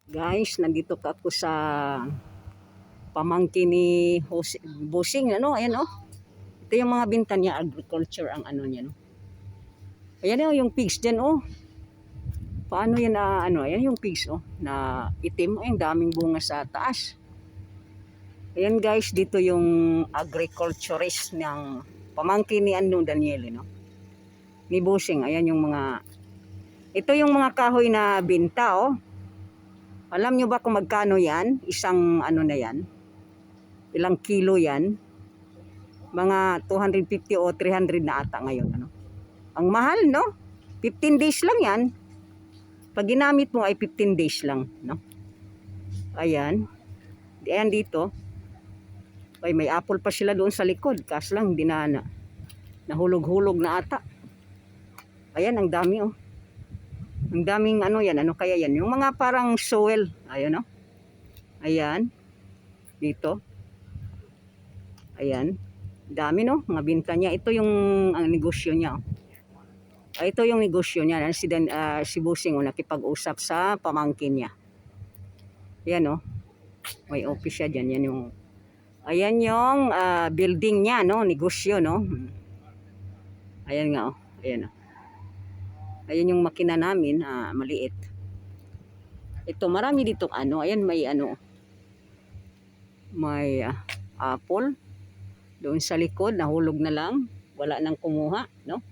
Guys, nandito ka ako sa pamangkin ni Bossing, ano, ayan oh. Ito yung mga binta niya, agriculture ang ano niya, no. Ayan oh, yung pigs din oh. Paano yan na ano, ayan yung pigs oh, na itim, ay daming bunga sa taas. Ayan guys, dito yung agriculturist ng pamangkin ni Daniel, no. Ni Bossing, ayan yung mga, ito yung mga kahoy na binta oh. Alam nyo ba kung magkano yan? Isang ano na yan? Ilang kilo yan? Mga 250 o 300 na ata ngayon. Ano? Ang mahal, no? 15 days lang yan. Pag ginamit mo ay 15 days lang. No? Ayan. Ayan dito. Ay, may apple pa sila doon sa likod. Kaso lang, hindi na nahulog-hulog na ata. Ayan, ang dami oh. Ang daming ano yan. Ano kaya yan? Yung mga parang soil. Ayan oh. Ayan. Dito. Ayan. Dami no, mga binta niya. Ito yung ang negosyo niya. Ito yung negosyo niya. Si Bossing nakipag-usap sa pamangkin niya. Ayan oh. May office siya dyan. Yan yung, ayan yung building niya, no? Negosyo, no? Ayan nga oh. Ayan oh. Ayan yung makina namin, maliit. Ito, marami dito ano. Ayan may ano. May apple. Doon sa likod, nahulog na lang. Wala nang kumuha, no?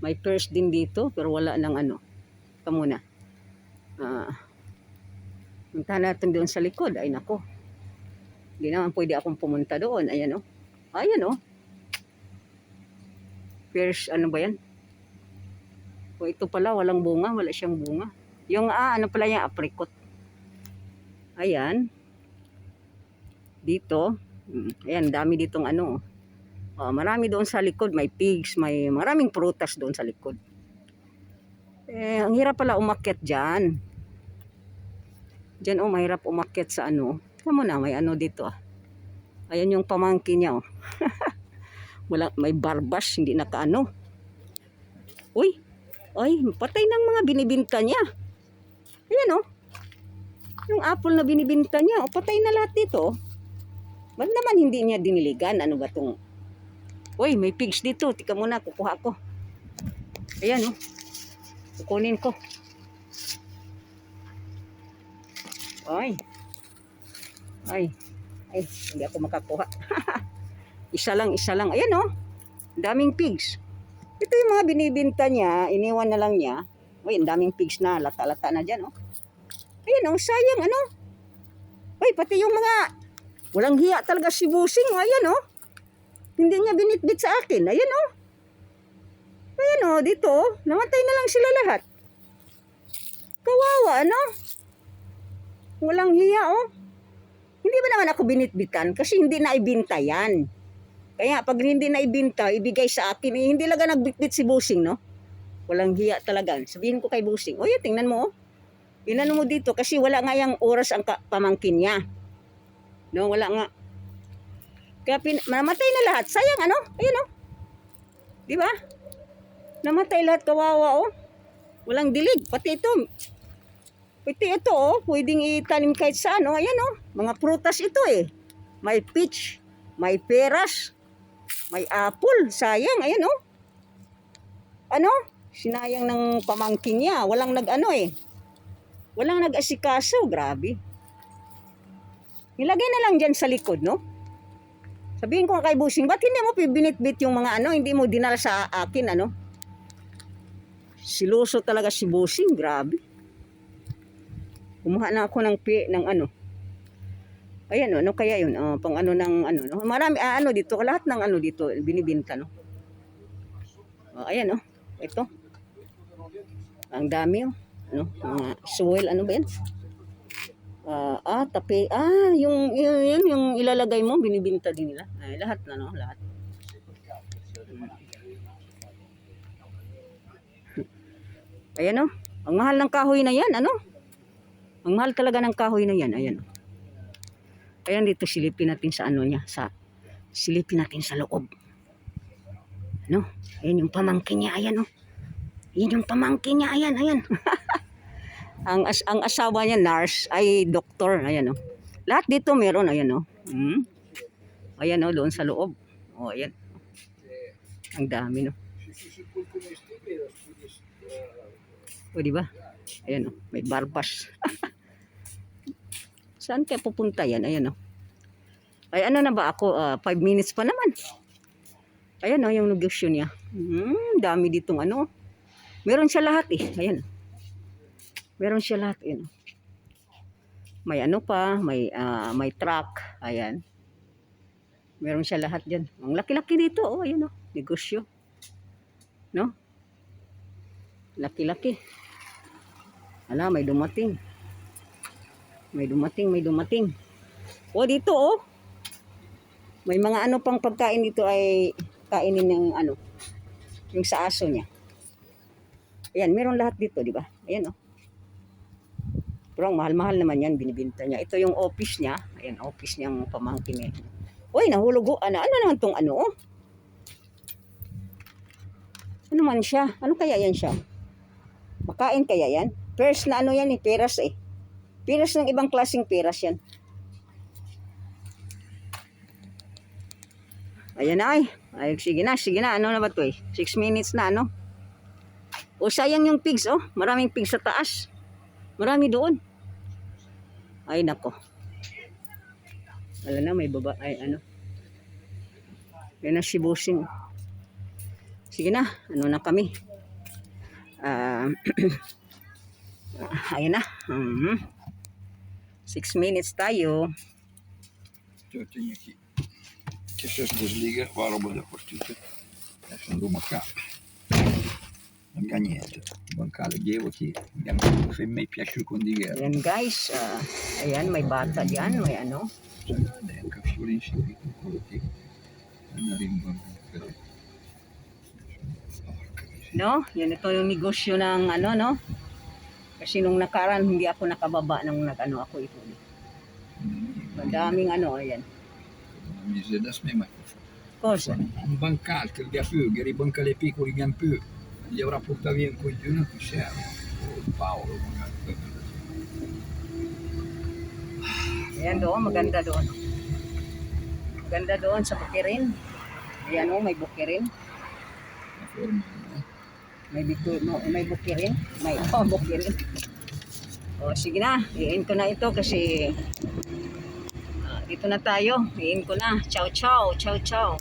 May pears din dito, pero wala nang ano. Ito muna. Punta natin doon sa likod. Ay, nako. Hindi naman pwede akong pumunta doon. Ayan, oh. Ayan, oh. Pears, ano ba yan? O, ito pala, walang bunga. Wala siyang bunga. Yung, ano pala yan, apricot. Ayan. Dito. Ayan, dami ditong ano. Marami doon sa likod. May pigs, may maraming prutas doon sa likod. Ang hirap pala umakyat dyan. Dyan, oh, mahirap umakyat sa ano. Tama na, may ano dito, Ayan yung pamangkin niya, oh. May barbas, hindi nakaano. Uy, ay, patay ng mga binibinta niya. Ayan, oh. Yung apple na binibinta niya, oh, patay na lahat dito, oh. Ba't naman hindi niya diniligan? Ano ba itong... Uy, may pigs dito. Tika muna, kukuha ko. Ayan, oh. Kukunin ko. Ay. Ay. Ay, hindi ako makakuha. Isa lang. Ayan, oh. Daming pigs. Ito yung mga binibinta niya. Iniwan na lang niya. Uy, ang daming pigs na. Lata-lata na dyan, oh. Ayan, oh. Sayang, ano. Uy, pati yung mga... Walang hiya talaga si Bossing. Ayan, oh. Hindi niya binitbit sa akin. Ayan, oh. Ayan, oh. Dito, oh. Namatay na lang sila lahat. Kawawa, ano? Walang hiya, oh. Hindi ba naman ako binitbitan? Kasi hindi na ibinta yan. Kaya pag hindi na ibinta, ibigay sa akin. Hindi lang nagbitbit si Bossing, no? Walang hiya talaga. Sabihin ko kay Bossing, oy, tingnan mo, oh. Inano mo dito kasi wala nga yung oras ang pamangkin niya. No, wala nga. Kaya namatay na lahat. Sayang, ano? Ayun, oh. Di ba? Namatay lahat, kawawa, oh. Walang dilig. Pati ito, oh. Pwedeng itanim kahit saan, oh. Ayan, oh. Mga prutas ito, eh. May peach, may peras, may apple. Sayang, ayan, oh. Ano? Sinayang ng pamangkin niya. Walang nag-ano, eh. Walang nag-asikaso. Grabe. Nilagay na lang dyan sa likod, no? Sabihin ko kay Bossing, ba't hindi mo binitbit yung mga ano, hindi mo dinala sa akin, ano? Siloso talaga si Bossing, grabe. Kumuha na ako ng ano. Ayan, ano kaya yun? Pang ano ng ano, no? Marami, ano dito, lahat ng ano dito, binibinta, no? Ayan, oh. Ito. Ang dami, oh. Ano? Mga soil, ano ba yan? Tape. Yung ilalagay mo, binibinta din nila. Ay, lahat na, no? Lahat. Ayan, oh. Ang mahal ng kahoy na yan, ano? Ang mahal talaga ng kahoy na yan. Ayan. Ayan dito, silipin natin sa ano niya. Silipin natin sa loob. Ano? Ayan yung pamangkin niya. Ayan, oh. Ayan yung pamangkin niya. Ayan. Ang asawa niya nurse ay doktor. Ayan oh. Lahat dito meron, ayan oh. Ayan oh, doon sa loob. Oh, ayan. Ang dami no. O di ba? Ayan oh, may barbas. Saan kaya pupunta yan? Ayan oh. Ay ano na ba ako? 5 minutes pa naman. Ayan oh, yung negosyo niya. Dami ditong ano. Meron siya lahat eh. Ayan. Meron siya lahat. Ayan. May ano pa, may truck. Ayan. Meron siya lahat dyan. Ang laki-laki dito. Oh, ayan oh. Negosyo. No? Laki-laki. Ala, may dumating. May dumating. Oh, dito oh. May mga ano pang pagkain dito ay kainin ng ano. Yung sa aso niya. Ayan, meron lahat dito, di ba? Ayan oh. Pero ang mahal-mahal naman yan, binibinta niya. Ito yung office niya. Ayan, office niyang pamangkin eh. Uy, nahulog. Ano naman tong ano? Oh? Ano man siya? Ano kaya yan siya? Makain kaya yan? Pears na ano yan eh, peras eh. Peras ng ibang klaseng peras yan. Ayan na ay. Ay, sige na. Ano na ba ito eh? 6 minutes na ano? O sayang yung pigs oh. Maraming pigs sa taas. Marami doon. Ay nako. Wala na may baba. Ay ano. Yan na si Bossing. Sige na. Ano na kami. Ayun na. 6 minutes tayo. Történj ki. Сейчас разлига, вароба допустите. Я sono macà. Non ha niente. Bancale devo che se mi piace con di guerra. Ayan guys. Ayan, may bata dyan. May ano. Neanche fiori in sili con quello che non arriva. No? Yan ito yung negosyo ng ano no. Kasi nung nakaraan hindi ako nakababa nung nag-ano ako ito. Madaming ano, ayan. Mise da smema. Cosa? Un bancale che gli affuga, ribanca le piccoli gampu. Gli avrà portato via un coglione che serve. Paolo magari. Ayan doon, maganda doon. Maganda doon sa bukirin. Ayan o, may bukirin. La forma, no? May bukirin. May bukirin. O sige na, iin ko na ito kasi dito na tayo. Iin ko na. Ciao, ciao. Ciao, ciao.